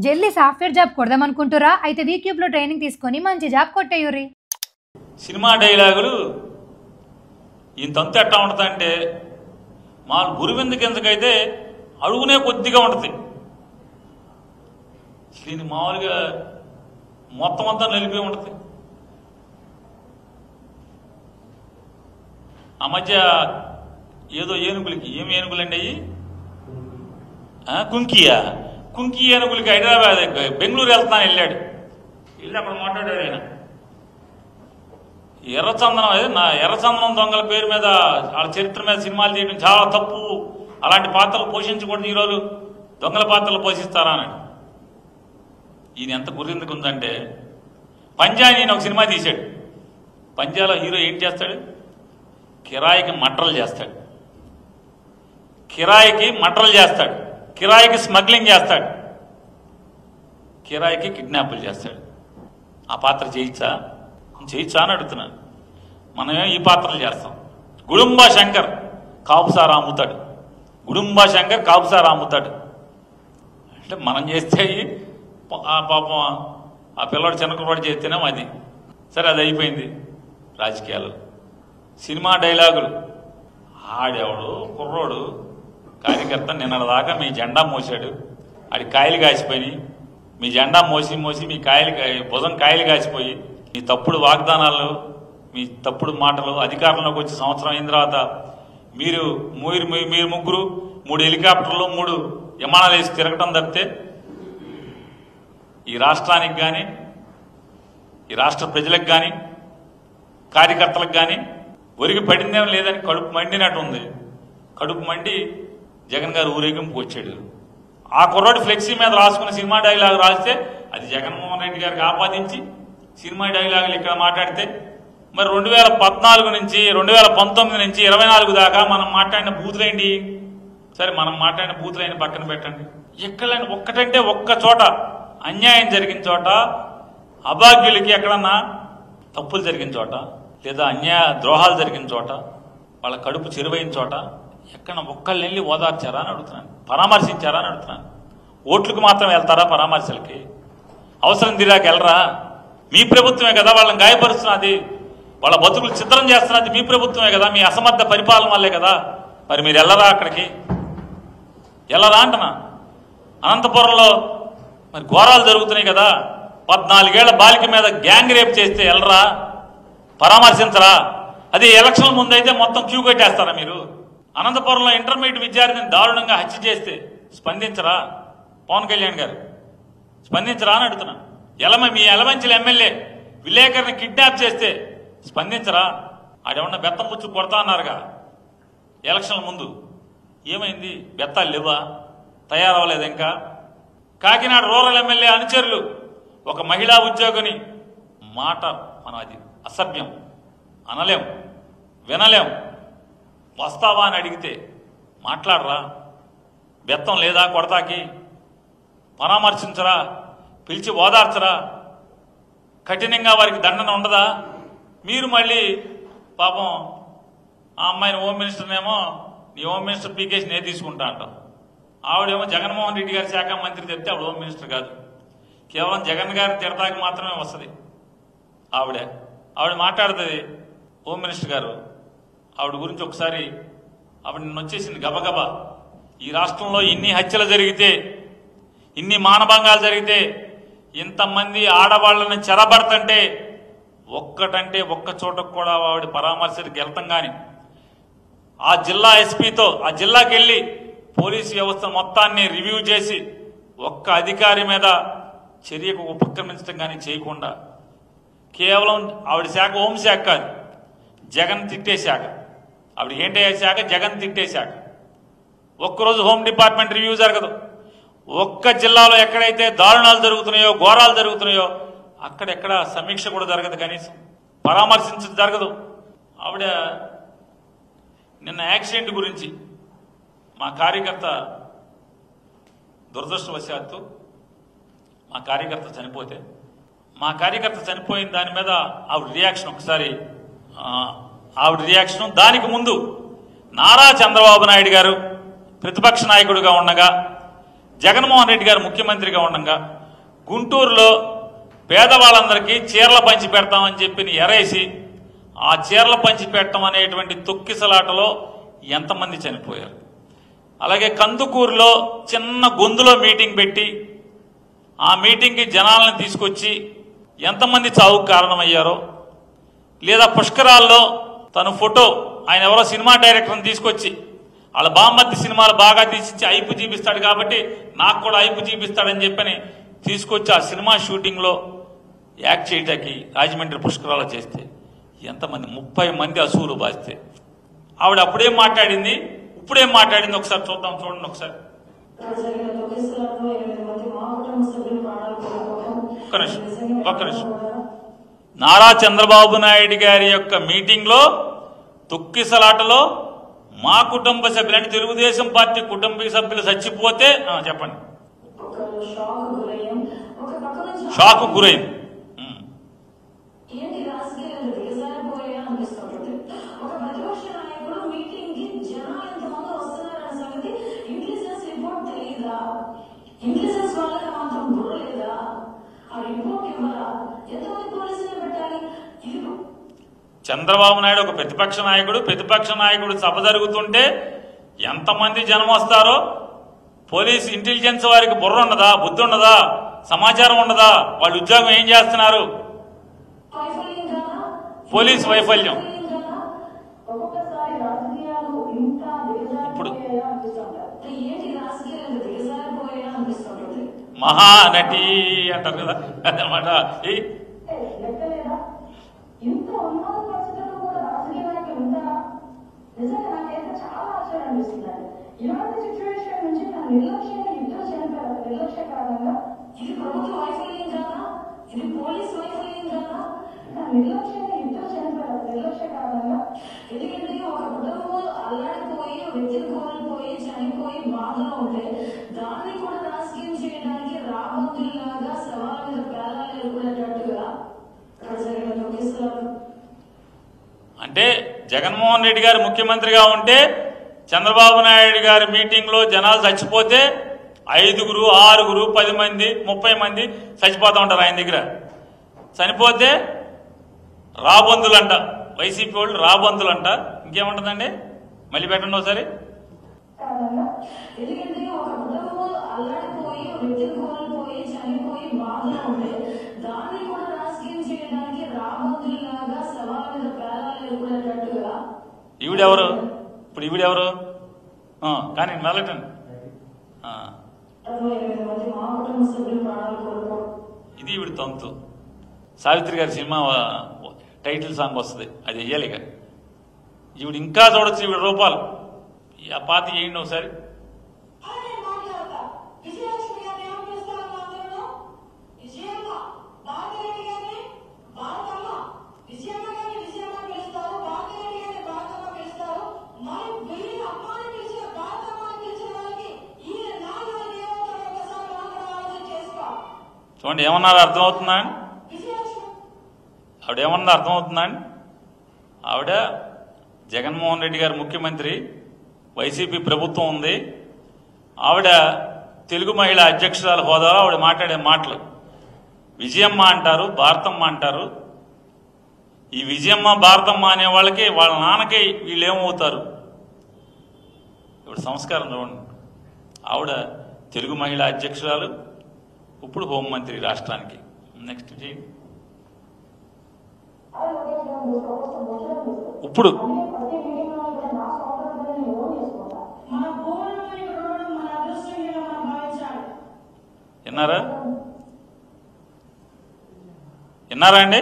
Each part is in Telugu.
జల్దీ సాఫ్ట్వేర్ జాబ్ కొడదామనుకుంటురా? అయితే వీక్యూబ్ లో ట్రైనింగ్ తీసుకొని మంచి జాబ్ కొట్టేయుర్రి. సినిమా డైలాగులు ఇంతంత ఎట్టా ఉంటుందంటే మా గురువింద కిందకైతే అడుగునే కొద్దిగా ఉంటుంది. దీన్ని మామూలుగా మొత్తం అంతా నిలిపి ఉంటుంది. ఆ మధ్య ఏదో ఏనుగులకి ఏమి ఏనుగులండి అయ్యి కుంకి ఏనుగులకి హైదరాబాద్ బెంగళూరు వెళ్తాను వెళ్ళాడు. వెళ్ళి అక్కడ మాట్లాడాడు ఆయన. ఎర్రచందనం అదే నా ఎర్రచందనం దొంగల పేరు మీద వాళ్ళ చరిత్ర మీద సినిమాలు చేయడం చాలా తప్పు, అలాంటి పాత్రలు పోషించకూడదు, ఈరోజు దొంగల పాత్రలు పోషిస్తారా అని. ఈయన ఎంత గుర్రెందుకు ఉందంటే పంజా నేను ఒక సినిమా తీశాడు. పంజాలో హీరో ఏం చేస్తాడు? కిరాయికి మటర్లు చేస్తాడు, కిరాయికి స్మగ్లింగ్ చేస్తాడు, కిరాయికి కిడ్నాపులు చేస్తాడు. ఆ పాత్ర చేయొచ్చా అని అడుగుతున్నాను. మనమే ఈ పాత్రలు చేస్తాం. గుడుంబా శంకర్ కాపుసారా అమ్ముతాడు, అంటే మనం చేస్తే పాపం ఆ పిల్లవాడు చిన్నకుడు చేస్తేనే అది సరే, అది అయిపోయింది. రాజకీయాలు, సినిమా డైలాగులు. ఆడెవడు కుర్రోడు కార్యకర్త నిన్నటిదాకా మీ జెండా మోసాడు, ఆడి కాయలు కాసిపోయి, మీ జెండా మోసి మీ భుజం కాయలు కాసిపోయి, మీ తప్పుడు వాగ్దానాలు, మీ తప్పుడు మాటలు, అధికారంలోకి వచ్చి సంవత్సరం అయిన తర్వాత మీరు ముగ్గురు 3 హెలికాప్టర్లు 3 విమానాలు వేసి తిరగటం తప్పితే ఈ రాష్ట్రానికి కానీ ఈ రాష్ట్ర ప్రజలకు కానీ కార్యకర్తలకు కానీ ఒరిగి పడిందేమో లేదని కడుపు మండినట్టు ఉంది. కడుపు మండి జగన్ గారు ఊరేగింపుకు వచ్చాడు. ఆ కుర్రాడు ఫ్లెక్సీ మీద రాసుకున్న సినిమా డైలాగ్ రాస్తే అది జగన్మోహన్ రెడ్డి గారికి ఆపాదించి సినిమా డైలాగులు ఇక్కడ మాట్లాడితే, మరి 2014 నుంచి 2019 నుంచి 24 దాకా మనం మాట్లాడిన బూతులేంటి? సరే, మనం మాట్లాడిన బూతులైన పక్కన పెట్టండి. ఎక్కడైనా ఒక్కటంటే ఒక్క చోట అన్యాయం జరిగిన చోట, అభాగ్యులకి ఎక్కడన్నా తప్పులు జరిగిన చోట, లేదా ద్రోహాలు జరిగిన చోట, వాళ్ళ కడుపు చెరువైన చోట ఎక్కడ ఒక్కళ్ళు వెళ్ళి ఓదార్చారా అని అడుగుతున్నాను, పరామర్శించారా అని అడుగుతున్నాను. ఓట్లకు మాత్రం వెళ్తారా పరామర్శలకి? అవసరం తీరాక వెళ్ళరా? మీ ప్రభుత్వమే కదా వాళ్ళని గాయపరుస్తున్నది, వాళ్ళ బతుకులు చిత్రం చేస్తున్నది మీ ప్రభుత్వమే కదా, మీ అసమర్థ పరిపాలన వల్లే కదా. మరి మీరు వెళ్ళరా? అక్కడికి వెళ్ళరా అంటున్నా. అనంతపురంలో మరి ఘోరాలు జరుగుతున్నాయి కదా, 14 ఏళ్ల బాలిక మీద గ్యాంగ్ రేప్ చేస్తే వెళ్ళరా? పరామర్శించరా? అది ఎలక్షన్ ముందైతే మొత్తం క్యూ కట్టేస్తారా మీరు? అనంతపురంలో ఇంటర్మీడియట్ విద్యార్థిని దారుణంగా హత్య చేస్తే స్పందించరా? పవన్ కళ్యాణ్ గారు స్పందించరా అని అడుగుతున్నా. మీ ఎలమంచిల ఎమ్మెల్యే విలేకరిని కిడ్నాప్ చేస్తే స్పందించరా? ఆడేమన్నా బెత్తం పుచ్చు కొడతా అన్నారుగా ఎలక్షన్ల ముందు. ఏమైంది? బెత్తాలు లేవా? తయారవ్వలేదు ఇంకా. కాకినాడ రూరల్ ఎమ్మెల్యే అనుచరులు ఒక మహిళా ఉద్యోగిని మాట, మనం అది అసభ్యం అనలేం, వినలేం. వస్తావా అని అడిగితే మాట్లాడరా? బెత్తం లేదా కొడతాకి? పరామర్శించరా? పిలిచి ఓదార్చరా? కఠినంగా వారికి దండన ఉండదా? మీరు మళ్ళీ పాపం ఆ అమ్మాయిని హోమ్ మినిస్టర్నేమో నీ హోమ్ మినిస్టర్ పీకేసి నేను తీసుకుంటా అంటాం. ఆవిడేమో జగన్మోహన్ రెడ్డి గారి శాఖ మంత్రి చెప్తే ఆవిడ హోమ్ మినిస్టర్ కాదు, కేవలం జగన్ గారిని తిడతాకి మాత్రమే వస్తుంది. ఆవిడ మాట్లాడుతుంది హోమ్ మినిస్టర్ గారు. ఆవిడ గురించి ఒకసారి ఆవిడ నిన్న వచ్చేసింది గబగబా. ఈ రాష్ట్రంలో ఇన్ని హత్యలు జరిగితే, ఇన్ని మానభంగాలు జరిగితే, ఇంతమంది ఆడవాళ్ళని చెరబడుతుంటే ఒక్కటంటే ఒక్క చోటకు కూడా ఆవిడ పరామర్శకు వెళ్తాం. కానీ ఆ జిల్లా ఎస్పీతో ఆ జిల్లాకి వెళ్ళి పోలీసు వ్యవస్థ మొత్తాన్ని రివ్యూ చేసి ఒక్క అధికారి మీద చర్యకు ఉపక్రమించడం కానీ చేయకుండా, కేవలం ఆవిడ శాఖ హోంశాఖ కాదు, జగన్ తిట్టే శాఖ. ఆవిడ ఏంటయ్యే శాఖ? జగన్ తిట్టే శాఖ. ఒక్కరోజు హోమ్ డిపార్ట్మెంట్ రివ్యూ జరగదు. ఒక్క జిల్లాలో ఎక్కడైతే దారుణాలు జరుగుతున్నాయో, ఘోరాలు జరుగుతున్నాయో అక్కడెక్కడ సమీక్ష కూడా జరగదు, కనీసం పరామర్శించడం జరగదు. ఆవిడ నిన్న యాక్సిడెంట్ గురించి మా కార్యకర్త దురదృష్టవశాత్తు మా కార్యకర్త చనిపోయిన దాని మీద ఆవిడ రియాక్షన్ ఒకసారి, ఆవిడ రియాక్షన్. దానికి ముందు నారా చంద్రబాబు నాయుడు గారు ప్రతిపక్ష నాయకుడిగా ఉండగా జగన్మోహన్ రెడ్డి గారు ముఖ్యమంత్రిగా ఉండగా గుంటూరులో పేదవాళ్ళందరికీ చీరలు పంచి పెడతామని చెప్పి ఎరేసి ఆ చీరలు పంచి పెట్టడం అనేటువంటి తొక్కిసలాటలో ఎంతమంది చనిపోయారు. అలాగే కందుకూరులో చిన్న గొంతులో మీటింగ్ పెట్టి ఆ మీటింగ్కి జనాలను తీసుకొచ్చి ఎంతమంది చావుకు కారణమయ్యారో, లేదా పుష్కరాల్లో తన ఫోటో ఆయన ఎవరో సినిమా డైరెక్టర్ని తీసుకొచ్చి వాళ్ళ బామ్మర్ది సినిమాలు బాగా తీసి ఐపు చూపిస్తాడు కాబట్టి నాకు కూడా ఐపు చూపిస్తాడని చెప్పని తీసుకొచ్చి ఆ సినిమా షూటింగ్లో యాక్ట్ చేయడానికి రాజమండ్రి పుష్కరాలు చేస్తే ఎంతమంది 30 మంది అసూలు బాస్తే ఆవిడ అప్పుడేం మాట్లాడింది, ఇప్పుడేం మాట్లాడింది ఒకసారి చూద్దాం. చూడండి ఒకసారి. ఒక్క నిమిషం. నారా చంద్రబాబు నాయుడు గారి యొక్క మీటింగ్లో తొక్కిసలాటలో మా కుటుంబ సభ్యులు అంటే తెలుగుదేశం పార్టీ కుటుంబ సభ్యులు చచ్చిపోతే చెప్పండి. షాక్ గురైంది. చంద్రబాబు నాయుడు ఒక ప్రతిపక్ష నాయకుడు సభ జరుగుతుంటే ఎంతమంది జనం వస్తారో పోలీస్ ఇంటెలిజెన్స్ వారికి బుర్ర ఉండదా, బుద్ధి ఉండదా, సమాచారం ఉండదా, వాళ్ళు ఉద్యోగం ఏం చేస్తున్నారు? పోలీస్ వైఫల్యం. ఇప్పుడు మహానటి అంటారు కదా, అదనమాట. ఇంత ఉన్నత పరిస్థితుల్లో కూడా రాజకీయ నాయకులు ఉంటారా? నిజంగా నాకైతే చాలా ఆశ్చర్యం అనిపిస్తున్నారు. ఇలాంటి సిచ్యువేషన్ నుంచి నా నిర్లక్ష్యంగా ఇద్దరు చనిపోయారు. నిర్లక్ష్య కారణంగా ఇది ప్రభుత్వ వైఫల్యం కాదా, ఇది పోలీస్ వైఫల్యం కాదా? నా నిర్లక్ష్యంగా ఇద్దరు చనిపోయారు. నిర్లక్ష్య కారణంగా. ఎందుకంటే ఒక కుటుంబం అల్లాడిపోయి వ్యక్తిని కోల్పోయి చనిపోయి బాధలో ఉంటే దాన్ని కూడా రాజకీయం చేయడానికి రాబందులాగా సవాళ్ళ మీద ప్రాణాలు ఎదుర్కొనేటట్టుగా అంటే జగన్మోహన్ రెడ్డి గారు ముఖ్యమంత్రిగా ఉంటే చంద్రబాబు నాయుడు గారి మీటింగ్లో జనాలు చచ్చిపోతే 5, 6, 10 మంది 30 మంది చచ్చిపోతూ ఉంటారు ఆయన దగ్గర. చనిపోతే రాబందులంట, వైసీపీ వాళ్ళు రాబందులంట. ఇంకేముంటుందండి? మళ్ళీ పెట్టండి ఒకసారి. ఈవిడెవరు? ఇప్పుడు ఈవిడెవరు? కానీ వెళ్ళటండి. ఇది ఈవిడ తంతు. సావిత్రి గారి సినిమా టైటిల్ సాంగ్ వస్తుంది, అది వెయ్యాలి. ఇక ఈవిడ ఇంకా చూడొచ్చు ఈవిడ రూపాలు. ఆ పాత వేయండి ఒకసారి. చూడండి ఏమన్నారు అర్థమవుతుందా అండి? ఆవిడ ఏమన్నా అర్థమవుతుందా అండి? ఆవిడ జగన్మోహన్ రెడ్డి గారు ముఖ్యమంత్రి, వైసీపీ ప్రభుత్వం ఉంది. ఆవిడ తెలుగు మహిళా అధ్యక్షురాల హోదాలో ఆవిడ మాట్లాడే మాటలు విజయమ్మ అంటారు, భారతమ్మ అంటారు. ఈ విజయమ్మ భారతమ్మ అనే వాళ్ళకి వాళ్ళ నాన్నకి వీళ్ళు ఏమవుతారు? ఇప్పుడు సంస్కారం చూడండి. ఆవిడ తెలుగు మహిళా అధ్యక్షురాలు, ఇప్పుడు హోంమంత్రి రాష్ట్రానికి. నెక్స్ట్ ఇప్పుడు విన్నారా అండి?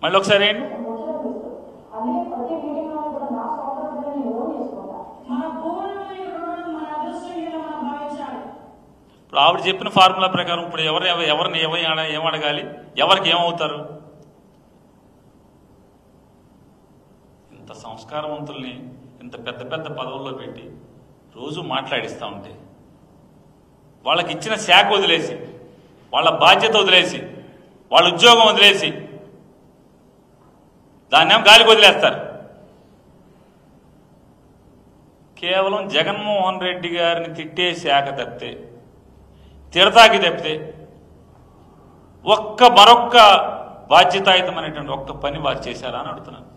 మళ్ళీ ఒకసారి ఏంటి? ఇప్పుడు ఆవిడ చెప్పిన ఫార్ములా ప్రకారం ఇప్పుడు ఎవరిని ఏం అడగాలి, ఎవరికి ఏమవుతారు? ఇంత సంస్కారవంతుల్ని ఇంత పెద్ద పెద్ద పదవుల్లో పెట్టి రోజు మాట్లాడిస్తూ ఉంటే వాళ్ళకి ఇచ్చిన శాఖ వదిలేసి, వాళ్ళ బాధ్యత వదిలేసి, వాళ్ళ ఉద్యోగం వదిలేసి దాన్నేమో గాలికి వదిలేస్తారు. కేవలం జగన్మోహన్ రెడ్డి గారిని తిట్టే శాఖ తప్పితే తిడతాకి తప్పితే మరొక్క బాధ్యతాయుతమైనటువంటి ఒక్క పని వారు చేశారా అని అడుగుతున్నాను.